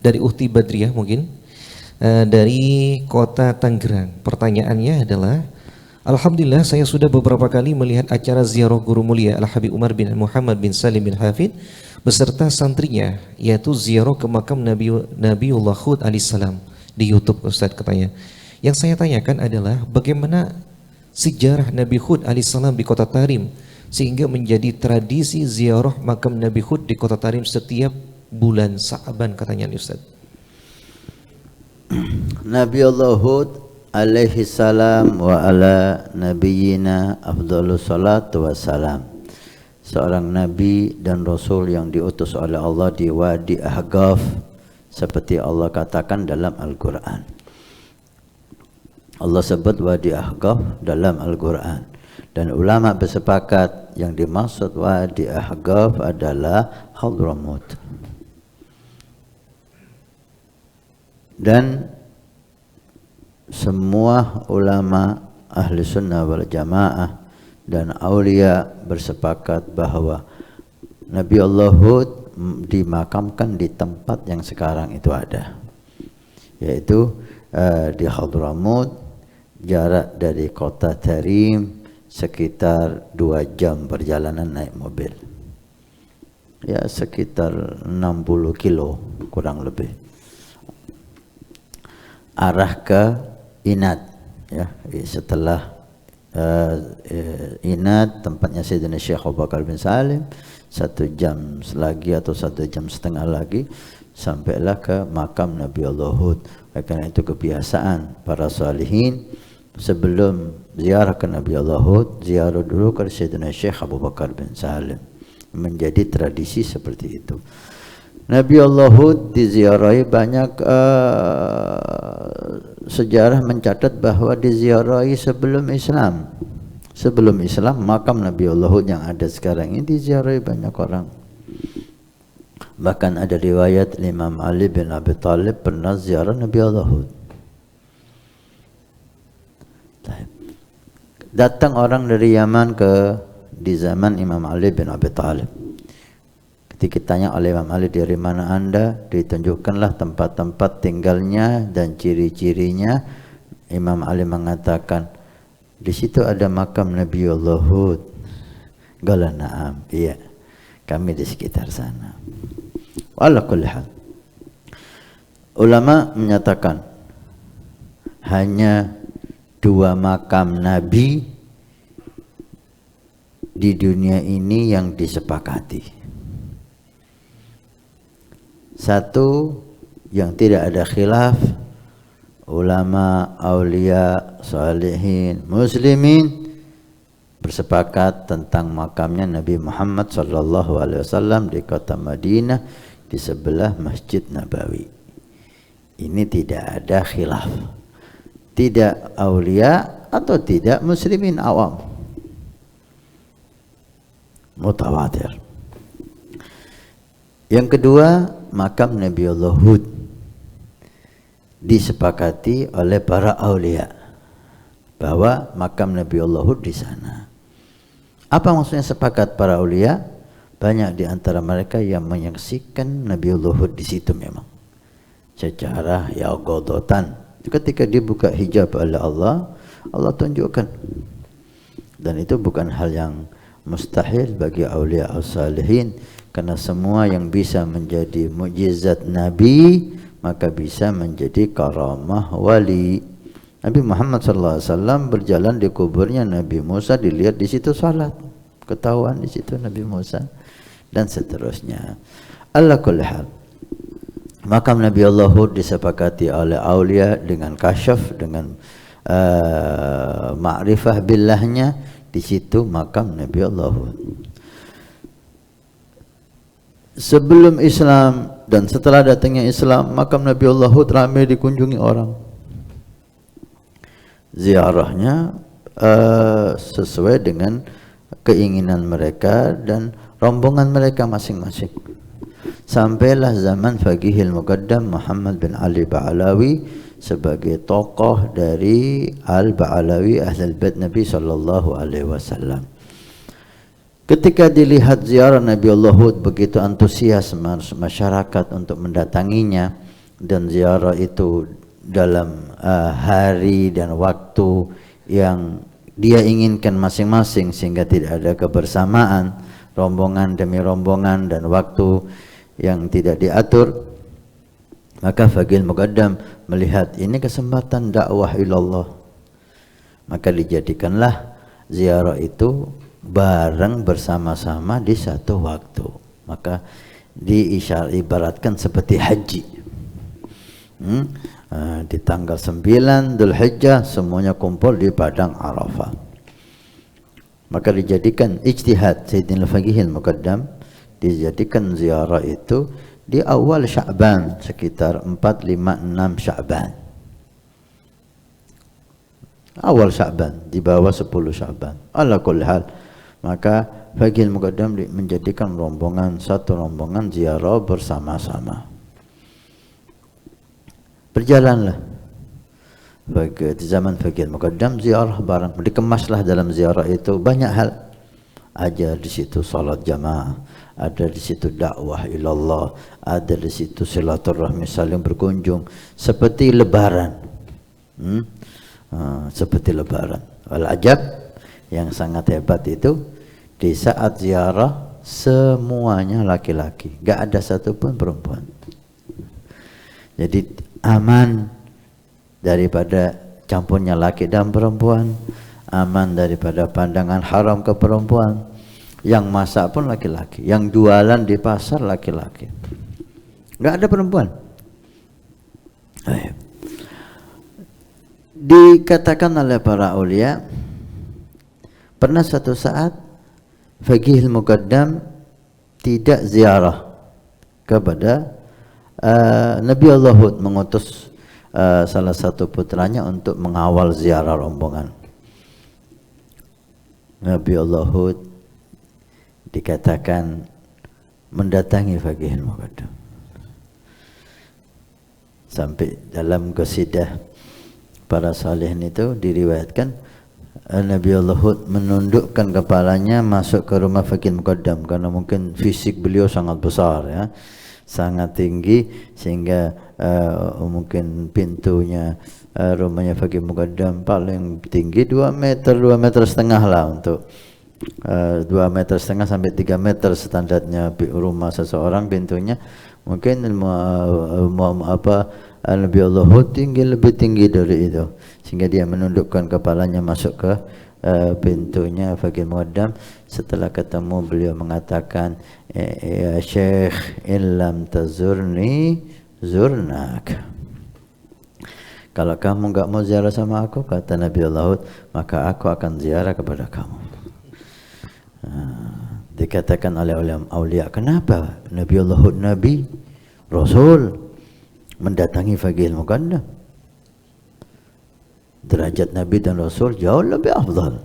dari Uhti Badriah mungkin dari kota Tangerang. Pertanyaannya adalah, alhamdulillah saya sudah beberapa kali melihat acara ziarah guru mulia Al-Habib Umar bin Muhammad bin Salim bin Hafid beserta santrinya, yaitu ziarah ke makam Nabiullah Hud alaihissalam di YouTube, Ustaz katanya. Yang saya tanyakan adalah bagaimana sejarah Nabi Hud alaihissalam di kota Tarim sehingga menjadi tradisi ziarah makam Nabi Hud di kota Tarim setiap bulan Sa'ban katanya Ustaz. Nabi Allah Hud alaihi salam wa ala nabiyyina afdhalus salatu wassalam, seorang nabi dan rasul yang diutus oleh Allah di Wadi Ahqaf seperti Allah katakan dalam Al-Quran. Allah sebut Wadi Ahqaf dalam Al-Quran, dan ulama bersepakat yang dimaksud Wadi Ahqaf adalah Hadramut. Dan semua ulama ahli sunnah wal jamaah dan aulia bersepakat bahwa Nabi Allah Hud dimakamkan di tempat yang sekarang itu ada, yaitu di Hadramut, jarak dari kota Tarim sekitar 2 jam perjalanan naik mobil, ya sekitar 60 kilo kurang lebih, arah ke Inat, ya setelah Inat tempatnya Sayyidina Syekh Abu Bakar bin Salim, 1 jam lagi atau 1 jam setengah lagi sampailah ke makam Nabi Allah Hud. Karena itu kebiasaan para salihin sebelum ziarah ke Nabi Allah Hud, ziarah dulu ke Sayyidina Syekh Abu Bakar bin Salim, menjadi tradisi seperti itu. Nabi Allah Hud diziarahi banyak, sejarah mencatat bahwa diziarahi sebelum Islam. Sebelum Islam makam Nabi Allah Hud yang ada sekarang ini diziarahi banyak orang. Bahkan ada riwayat Imam Ali bin Abi Thalib pernah ziarah Nabi Allah Hud. Datang orang dari Yaman di zaman Imam Ali bin Abi Thalib. Ketika ditanya oleh Imam Ali, dari mana Anda? Ditunjukkanlah tempat-tempat tinggalnya dan ciri-cirinya. Imam Ali mengatakan, di situ ada makam Nabi Allah Hud. Qala na'am, iya, kami di sekitar sana. Ala kulli hal, ulama menyatakan hanya 2 makam Nabi di dunia ini yang disepakati. Satu yang tidak ada khilaf, ulama, aulia, salihin, muslimin bersepakat tentang makamnya Nabi Muhammad SAW di kota Madinah di sebelah Masjid Nabawi. Ini tidak ada khilaf, tidak aulia atau tidak muslimin awam, mutawatir. Yang kedua, makam Nabi Allah Hud disepakati oleh para aulia bahwa makam Nabi Allah Hud di sana. Apa maksudnya sepakat para aulia? Banyak di antara mereka yang menyaksikan Nabi Allah Hud di situ memang secara yaqadatan. Ketika dibuka hijab oleh Allah, Allah tunjukkan. Dan itu bukan hal yang mustahil bagi aulia as-salihin, karena semua yang bisa menjadi mukjizat Nabi maka bisa menjadi karamah wali. Nabi Muhammad SAW berjalan di kuburnya Nabi Musa, dilihat di situ salat, ketahuan di situ Nabi Musa, dan seterusnya. Ala kulli hal, makam Nabi Allah Hud disepakati oleh aulia dengan kasyaf, dengan ma'rifah billahnya. Di situ makam Nabi Allah Hud. Sebelum Islam dan setelah datangnya Islam, makam Nabi Allah Hud ramai dikunjungi orang. Ziarahnya sesuai dengan keinginan mereka dan rombongan mereka masing-masing. Sampailah zaman Faqihil Muqaddam Muhammad bin Ali Ba'alawi sebagai tokoh dari Al-Ba'alawi Ahlul Bait Nabi sallallahu alaihi wasallam. Ketika dilihat ziarah Nabi Allah Hud begitu antusias masyarakat untuk mendatanginya, dan ziarah itu dalam hari dan waktu yang dia inginkan masing-masing, sehingga tidak ada kebersamaan rombongan demi rombongan dan waktu yang tidak diatur, maka faqihul muqaddam melihat ini kesempatan dakwah ilallah, maka dijadikanlah ziarah itu bareng bersama-sama di satu waktu. Maka diibaratkan seperti haji. Di tanggal 9 Dzulhijjah semuanya kumpul di padang Arafah. Maka dijadikan ijtihad Sayyidina Faqihul Muqaddam, dijadikan ziarah itu di awal Sya'ban, sekitar 4, 5, 6 Sya'ban. Awal Sya'ban, di bawah 10 Sya'ban. Ala kulli hal, maka Faqihul Muqaddam menjadikan satu rombongan ziarah bersama-sama. Berjalanlah di zaman Faqihul Muqaddam ziarah bareng, dikemaslah dalam ziarah itu banyak hal. Ada di situ salat jamaah, ada di situ dakwah ilallah, ada di situ silaturahmi, saling berkunjung, seperti lebaran. Seperti lebaran. Wal ajab, yang sangat hebat itu di saat ziarah semuanya laki-laki, gak ada satupun perempuan. Jadi aman daripada campurnya laki dan perempuan, aman daripada pandangan haram ke perempuan. Yang masak pun laki-laki, yang jualan di pasar laki-laki, nggak ada perempuan. Dikatakan oleh para aulia, pernah suatu saat Faqihul Muqaddam tidak ziarah kepada Nabi Allah Hud, mengutus salah satu putranya untuk mengawal ziarah rombongan. Nabi Allah Hud dikatakan mendatangi Faqihul Muqaddam. Sampai dalam qasidah para salihin itu diriwayatkan Nabi Allah Hud menundukkan kepalanya masuk ke rumah Faqihul Muqaddam, karena mungkin fisik beliau sangat besar, ya, sangat tinggi, sehingga mungkin pintunya rumahnya Faqihul Muqaddam paling tinggi 2 meter, 2 meter setengah lah, untuk 2 meter setengah sampai 3 meter standarnya rumah seseorang pintunya. Mungkin Nabi Allah Hud lebih tinggi dari itu, sehingga dia menundukkan kepalanya masuk ke pintunya Faqihul Muqaddam. Setelah ketemu, beliau mengatakan, ya Syekh, illam tazurni zurnak. Kalau kamu enggak mau ziarah sama aku, kata Nabi Allah Hud, maka aku akan ziarah kepada kamu. Dikatakan oleh aulia, kenapa Nabi Allah Hud, Nabi Rasul, mendatangi Faqihul Muqaddam? Derajat Nabi dan Rasul jauh lebih afdal.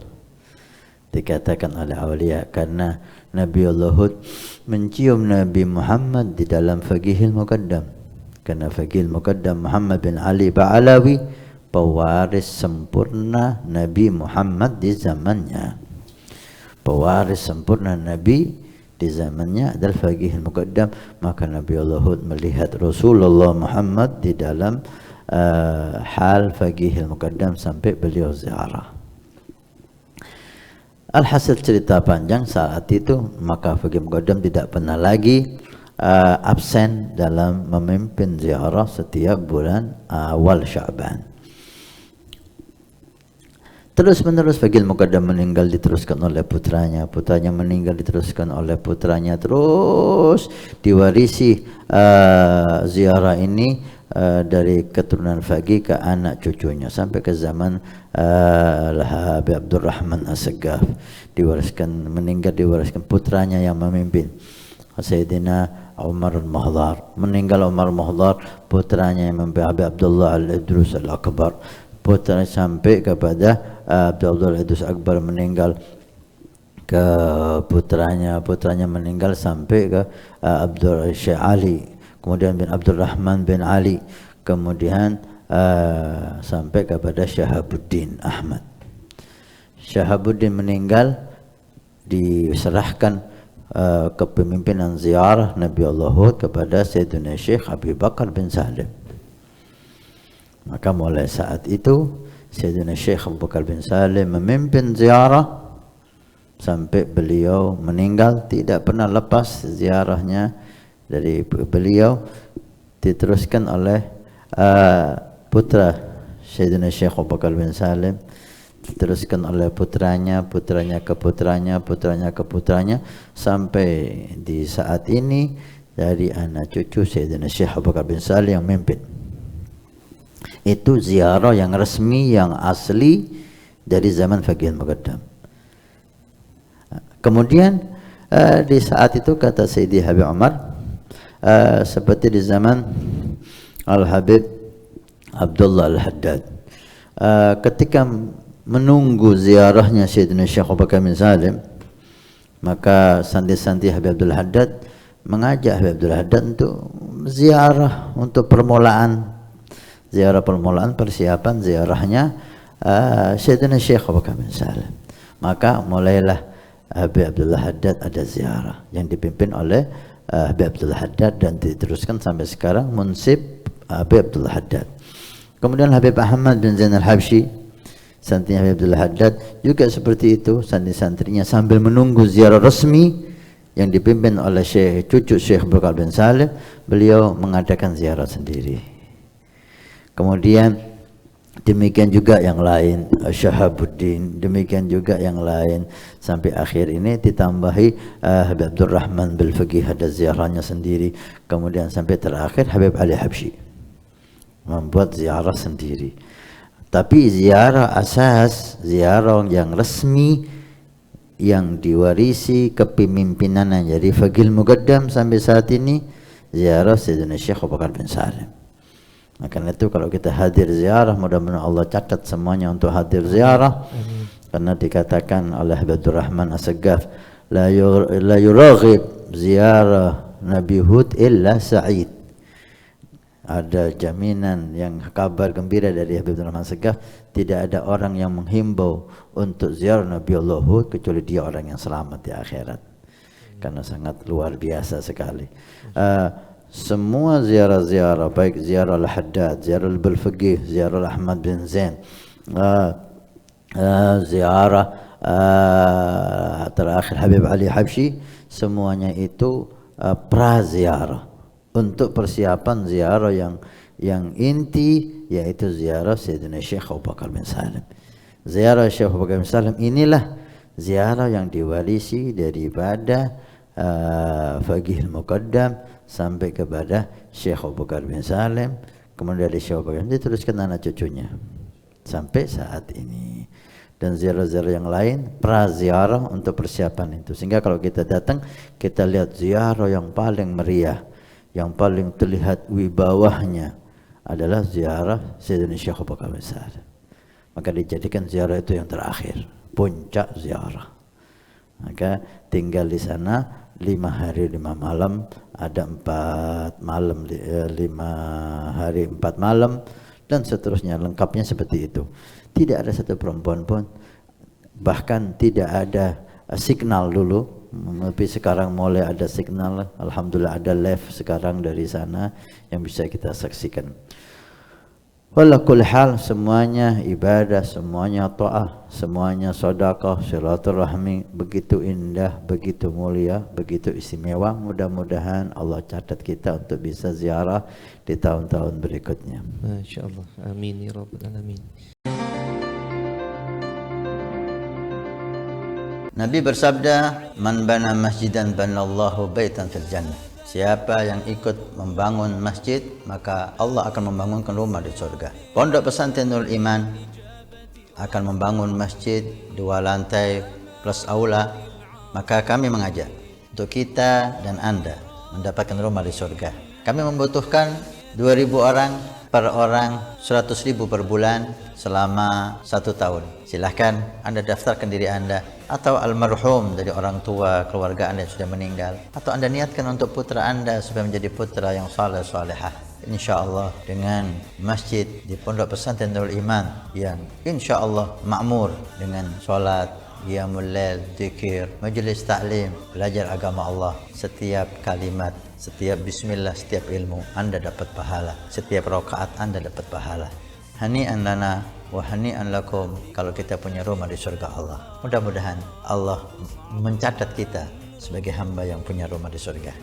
Dikatakan oleh aulia, karena Nabi Allah Hud mencium Nabi Muhammad di dalam Faqihul Muqaddam. Karena Faqihul Muqaddam Muhammad bin Ali Ba'alawi, pewaris sempurna Nabi Muhammad di zamannya. Pewaris sempurna Nabi di zamannya adalah Faqihul Muqaddam. Maka Nabi Allah Hud melihat Rasulullah Muhammad di dalam hal Faqihul Muqaddam sampai beliau ziarah. Alhasil cerita panjang, saat itu maka Faqihul Muqaddam tidak pernah lagi absen dalam memimpin ziarah setiap bulan awal Sya'ban. Terus menerus Faqihul Muqaddam meninggal, diteruskan oleh putranya, putranya meninggal, diteruskan oleh putranya, terus diwarisi ziarah ini dari keturunan Faqih ke anak cucunya sampai ke zaman Habib Abdurrahman As-Saggaf. Meninggal diwariskan putranya yang memimpin, Sayyidina Umar Al-Mahdar. Meninggal Umar Al-Mahdar, putranya yang memimpin Habib Abdullah Al-Idrus Al-Akbar. Putra sampai kepada Abdullah Al-Idrus Akbar, meninggal ke putranya meninggal sampai ke Abdul Syekh Ali, kemudian bin Abdurrahman bin Ali, kemudian sampai kepada Syahabuddin Ahmad. Syahabuddin meninggal, diserahkan kepemimpinan ziarah Nabi Allah Hud kepada Sayyidina Syekh Abi Bakar bin Salim. Maka mulai saat itu Sayyidina Syekh Abu Bakar bin Salim memimpin ziarah sampai beliau meninggal, tidak pernah lepas ziarahnya dari beliau, diteruskan oleh putra Sayyidina Syekh Abu Bakar bin Salim, diteruskan oleh putranya, putranya ke putranya, putranya ke putranya, sampai di saat ini dari anak cucu Sayyidina Syekh Abu Bakar bin Salim yang memimpin. Itu ziarah yang resmi, yang asli dari zaman Faqih Muqaddam. Kemudian di saat itu kata Sayyidi Habib Umar, seperti di zaman Al-Habib Abdullah Al-Haddad, ketika menunggu ziarahnya Sayyidina Syekh Abu Bakar bin Salim, maka santi-santi Habib Abdul Haddad mengajak Habib Abdul Haddad untuk ziarah, untuk ziarah permulaan persiapan ziarahnya Sayyidina Syekh Abu Bakar bin Salim. Maka mulailah Habib Abdullah Haddad ada ziarah yang dipimpin oleh Habib Abdullah Haddad dan diteruskan sampai sekarang munsib Habib Abdullah Haddad. Kemudian Habib Ahmad bin Zain al-Habsyi, santrinya Habib Abdullah Haddad, juga seperti itu, santri-santrinya sambil menunggu ziarah resmi yang dipimpin oleh cucu Syekh Abu Bakar bin Salim, beliau mengadakan ziarah sendiri. Kemudian demikian juga yang lain, Syahabuddin, demikian juga yang lain, sampai akhir ini ditambahi Habib Abdurrahman bil Faqih ada ziarahnya sendiri. Kemudian sampai terakhir Habib Ali Habsyi membuat ziarah sendiri. Tapi ziarah asas, ziarah yang resmi, yang diwarisi kepemimpinannya dari Faqih Muqaddam sampai saat ini, ziarah Sayyidina Syekh Abu Bakar bin Salim. Maka itu kalau kita hadir ziarah, mudah-mudahan Allah catat semuanya untuk hadir ziarah. Karena dikatakan oleh Habib Abdurrahman As-Saggaf, la yuraghib ziarah Nabi Hud illa sa'id. Ada jaminan yang kabar gembira dari Habib Abdurrahman As-Saggaf, tidak ada orang yang menghimbau untuk ziarah Nabi Allah Hud kecuali dia orang yang selamat di akhirat. Karena sangat luar biasa sekali. Semua ziarah-ziarah, baik ziarah Al-Haddad, ziarah Al-Faqih, ziarah Ahmad bin Zain, ziarah terakhir Habib Ali Habsyi, semuanya itu pra-ziarah untuk persiapan ziarah yang inti, yaitu ziarah Sayyidina Syekh Abu Bakar bin Salim. Ziarah Syekh Abu Bakar bin Salim inilah ziarah yang diwarisi daripada Faqih Muqaddam sampai kepada Syekh Abu Bakar bin Salim, kemudian dari Syekh Abu Bakar diteruskan anak cucunya sampai saat ini. Dan ziarah-ziarah yang lain pra-ziarah untuk persiapan itu. Sehingga kalau kita datang, kita lihat ziarah yang paling meriah, yang paling terlihat wibawahnya adalah ziarah Sayyidina Syekh Abu Bakar bin Salim. Maka dijadikan ziarah itu yang terakhir, puncak ziarah. Maka tinggal di sana 5 hari 5 malam, ada 4 malam 5 hari 4 malam, dan seterusnya, lengkapnya seperti itu. Tidak ada satu perempuan pun, bahkan tidak ada signal dulu, tapi sekarang mulai ada signal. Alhamdulillah ada live sekarang dari sana yang bisa kita saksikan. Wala kulli hal, semuanya ibadah, semuanya ta'ah, semuanya sedekah, silaturahmi, begitu indah, begitu mulia, begitu istimewa. Mudah-mudahan Allah catat kita untuk bisa ziarah di tahun-tahun berikutnya. Masya Allah, amin ya rabbal alamin. Nabi bersabda, man bana masjidan banallahu baitan fil jannah. Siapa yang ikut membangun masjid, maka Allah akan membangunkan rumah di surga. Pondok Pesantren Nurul Iman akan membangun masjid 2 lantai plus aula. Maka kami mengajak untuk kita dan Anda mendapatkan rumah di surga. Kami membutuhkan 2.000 orang per orang, 100.000 per bulan selama 1 tahun. Silahkan Anda daftarkan diri Anda atau almarhum dari orang tua keluarga Anda yang sudah meninggal, atau Anda niatkan untuk putra Anda supaya menjadi putra yang saleh salehah. Insyaallah dengan masjid di Pondok Pesantren Nurul Iman yang insyaallah makmur dengan salat, qiyamul lail, zikir, majelis taklim, belajar agama Allah. Setiap kalimat, setiap bismillah, setiap ilmu Anda dapat pahala. Setiap rakaat Anda dapat pahala. hani'an lana wa hani'an lakum kalau kita punya rumah di surga Allah. Mudah-mudahan Allah mencatat kita sebagai hamba yang punya rumah di surga.